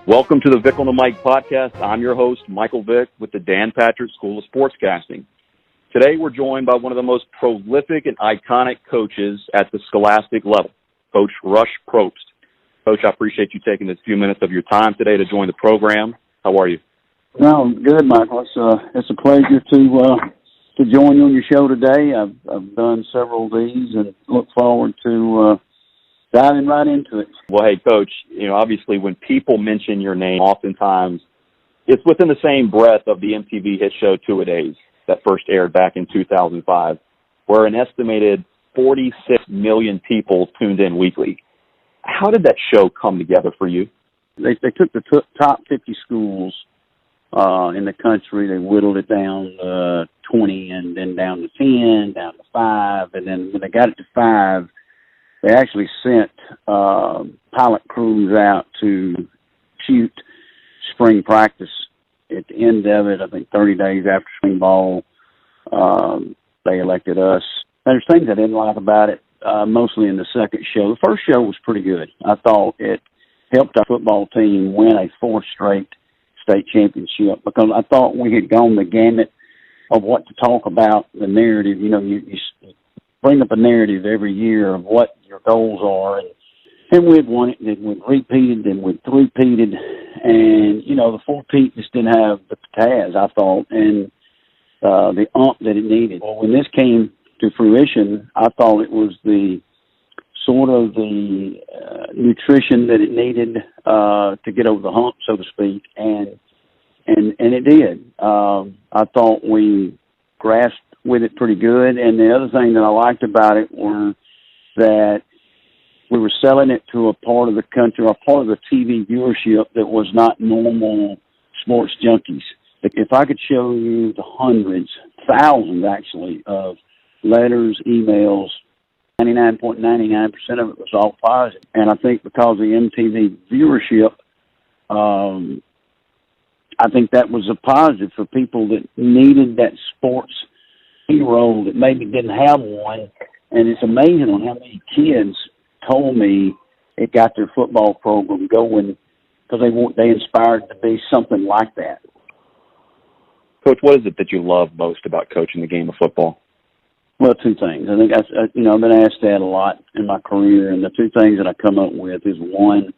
Welcome to the Vic on the Mic podcast. I'm your host, Michael Vick, with the Dan Patrick School of Sportscasting. Today, we're joined by one of the most prolific and iconic coaches at the scholastic level, Coach Rush Propst. Coach, I appreciate you taking this few minutes of your time today to join the program. How are you? No, good, Michael. It's a pleasure to join you on your show today. I've done several of these and look forward to diving right into it. Well, hey, Coach, obviously when people mention your name, oftentimes it's within the same breath of the MTV hit show Two-A-Days that first aired back in 2005, where an estimated 46 million people tuned in weekly. How did that show come together for you? They took the top 50 schools in the country. They whittled it down to 20 and then down to 10, down to 5. And then when they got it to 5, they actually sent pilot crews out to shoot spring practice. At the end of it, I think 30 days after spring ball, they elected us. There's things I didn't like about it, mostly in the second show. The first show was pretty good. I thought it helped our football team win a fourth straight state championship because I thought we had gone the gamut of what to talk about, the narrative. You bring up a narrative every year of what your goals are, and we'd won it, and we'd repeated, and we'd three-peated, and, the four-peat just didn't have the pizzazz, I thought, and the oomph that it needed. Well, when this came to fruition, I thought it was the sort of the nutrition that it needed to get over the hump, so to speak, and it did. I thought we grasped with it pretty good, and the other thing that I liked about it was that we were selling it to a part of the country, or part of the TV viewership that was not normal sports junkies. If I could show you the hundreds, thousands actually, of letters, emails, 99.99% of it was all positive. And I think because of the MTV viewership, I think that was a positive for people that needed that sports hero that maybe didn't have one. And it's amazing on how many kids told me it got their football program going because they inspired to be something like that. Coach, what is it that you love most about coaching the game of football? Well, two things. I think I've been asked that a lot in my career, and the two things that I come up with is one,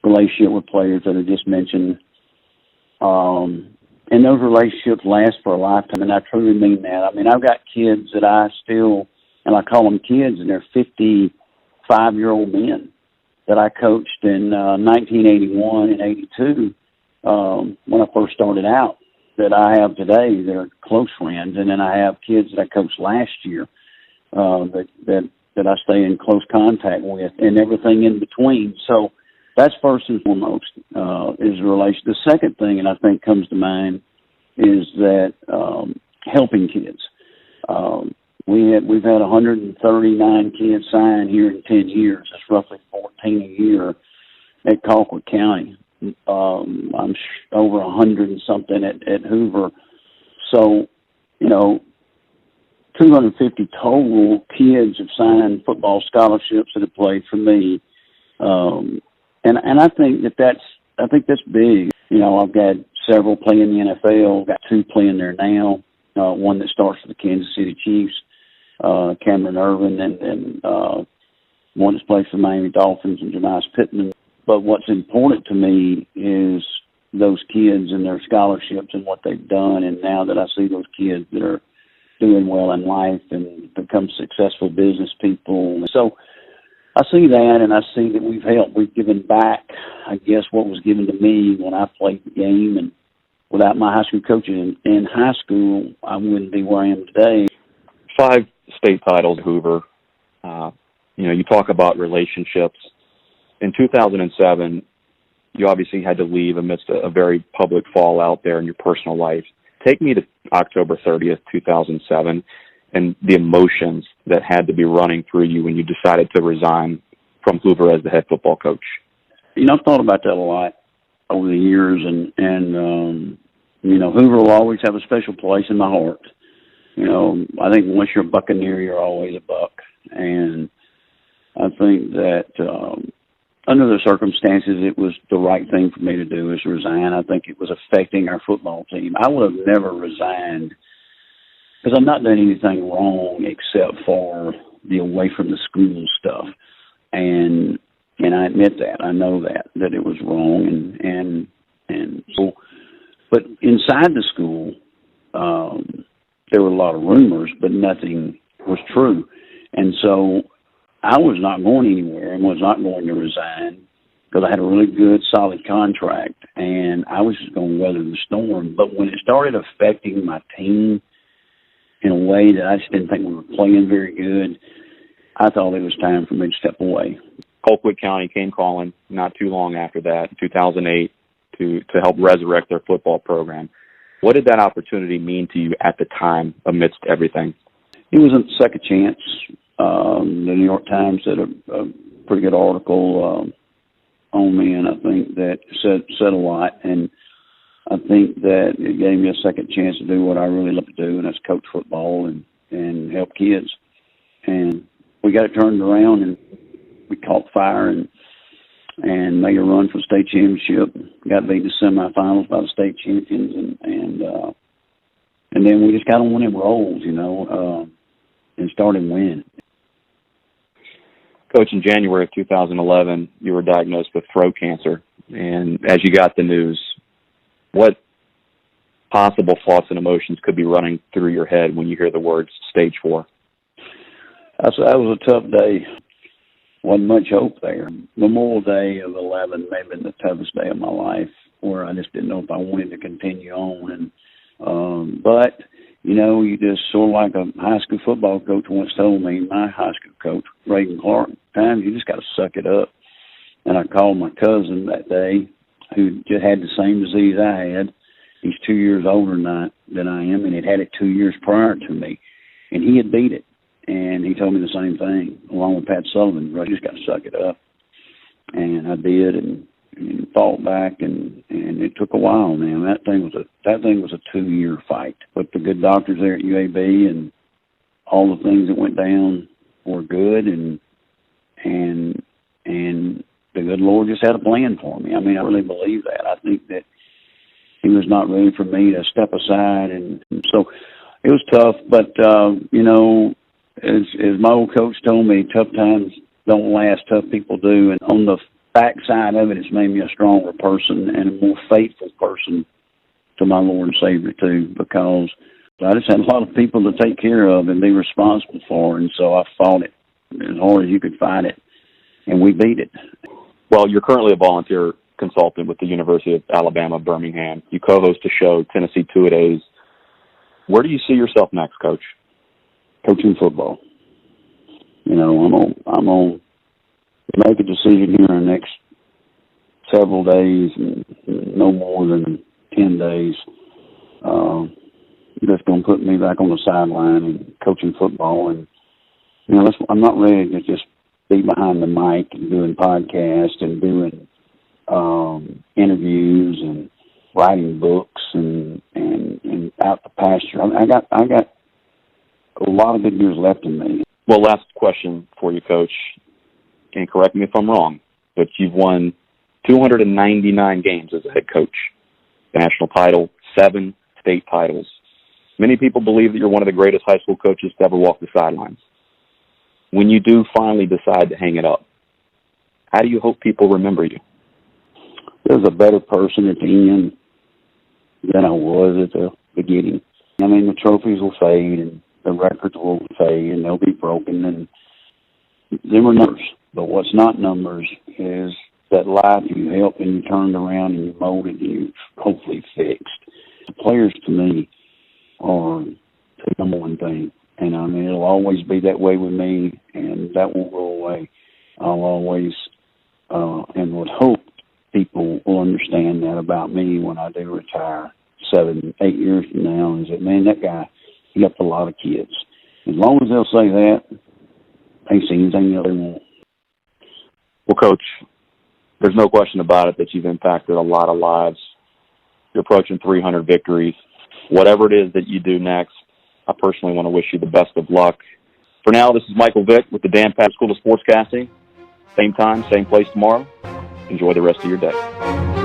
relationship with players that I just mentioned, and those relationships last for a lifetime, and I truly mean that. I mean, I've got kids that I still, and I call them kids, and they're 55-year-old men that I coached in 1981 and 82 when I first started out, that I have today. They're close friends, and then I have kids that I coached last year that I stay in close contact with, and everything in between. So that's first and foremost is a relation. The second thing, and I think comes to mind, is that helping kids. We've had 139 kids sign here in 10 years. That's roughly 14 a year at Colquitt County. I'm over 100 and something at Hoover. So, 250 total kids have signed football scholarships that have played for me. And I think that's big. I've got several playing in the NFL, got two playing there now. One that starts for the Kansas City Chiefs, Cameron Irvin, and one that's played for the Miami Dolphins, and Janice Pittman. But what's important to me is those kids and their scholarships and what they've done. And now that I see those kids that are doing well in life and become successful business people. So I see that, and I see that we've helped. We've given back, I guess, what was given to me when I played the game. And without my high school coaching in high school, I wouldn't be where I am today. 5 state titles, Hoover. You talk about relationships. In 2007, you obviously had to leave amidst a very public fallout there in your personal life. Take me to October 30th, 2007, and the emotions that had to be running through you when you decided to resign from Hoover as the head football coach. I've thought about that a lot over the years, and Hoover will always have a special place in my heart. I think once you're a Buccaneer, you're always a Buck, and I think that under the circumstances, it was the right thing for me to do, is resign. I think it was affecting our football team. I would have never resigned because I'm not doing anything wrong except for the away from the school stuff. And I admit that. I know that it was wrong. And so, but inside the school, there were a lot of rumors, but nothing was true. And so I was not going anywhere and was not going to resign because I had a really good, solid contract, and I was just going to weather the storm. But when it started affecting my team in a way that I just didn't think we were playing very good, I thought it was time for me to step away. Colquitt County came calling not too long after that, in 2008, to help resurrect their football program. What did that opportunity mean to you at the time amidst everything? It was a second chance. The New York Times did a pretty good article on me, and I think that said a lot. And I think that it gave me a second chance to do what I really love to do, and that's coach football and help kids. And we got it turned around, and we caught fire and made a run for the state championship. Got beat in the semifinals by the state champions, and then we just got on one of them rolls, and started winning. Coach, in January of 2011, you were diagnosed with throat cancer. And as you got the news, what possible thoughts and emotions could be running through your head when you hear the words stage 4? That was a tough day. Wasn't much hope there. Memorial Day of 11 may have been the toughest day of my life, where I just didn't know if I wanted to continue on. But you just sort of like a high school football coach once told me, my high school coach, Reagan Clark, times you just got to suck it up. And I called my cousin that day, who just had the same disease I had. He's 2 years older than I am, and had it 2 years prior to me. And he had beat it. And he told me the same thing, along with Pat Sullivan. You just got to suck it up. And I did, and fought back, and it took a while, man. That thing was a 2-year fight. But the good doctors there at UAB and all the things that went down were good, and the good Lord just had a plan for me. I mean, I really believe that. I think that He was not ready for me to step aside, and so it was tough. But as my old coach told me, tough times don't last, tough people do. And on the backside of it, it's made me a stronger person and a more faithful person to my Lord and Savior too, because I just had a lot of people to take care of and be responsible for, and so I fought it as hard as you could fight it, and we beat it. Well, you're currently a volunteer consultant with the University of Alabama, Birmingham. You co-host a show, Tennessee Two-A-Days. Where do you see yourself next, Coach? Coaching football. I'm on to make a decision here in the next several days, no more than 10 days. That's going to put me back on the sideline and coaching football. And, I'm not ready to just be behind the mic and doing podcasts and doing interviews and writing books and out the pasture. I got a lot of good years left in me. Well, last question for you, Coach, and correct me if I'm wrong, but you've won 299 games as a head coach, national title, 7 state titles. Many people believe that you're one of the greatest high school coaches to ever walk the sidelines. When you do finally decide to hang it up, how do you hope people remember you? There's a better person at the end than I was at the beginning. I mean, the trophies will fade and the records will fade and they'll be broken, and there were numbers. But what's not numbers is that life you helped and you turned around and you molded and you hopefully fixed. The players, to me, are the number one thing. And I mean, it'll always be that way with me, and that won't go away. I'll always, and would hope people will understand that about me when I do retire 7, 8 years from now, is that, man, that guy, he helped a lot of kids. As long as they'll say that, they see anything else they want. Well, Coach, there's no question about it that you've impacted a lot of lives. You're approaching 300 victories. Whatever it is that you do next, I personally want to wish you the best of luck. For now, this is Michael Vick with the Dan Patton School of Sportscasting. Same time, same place tomorrow. Enjoy the rest of your day.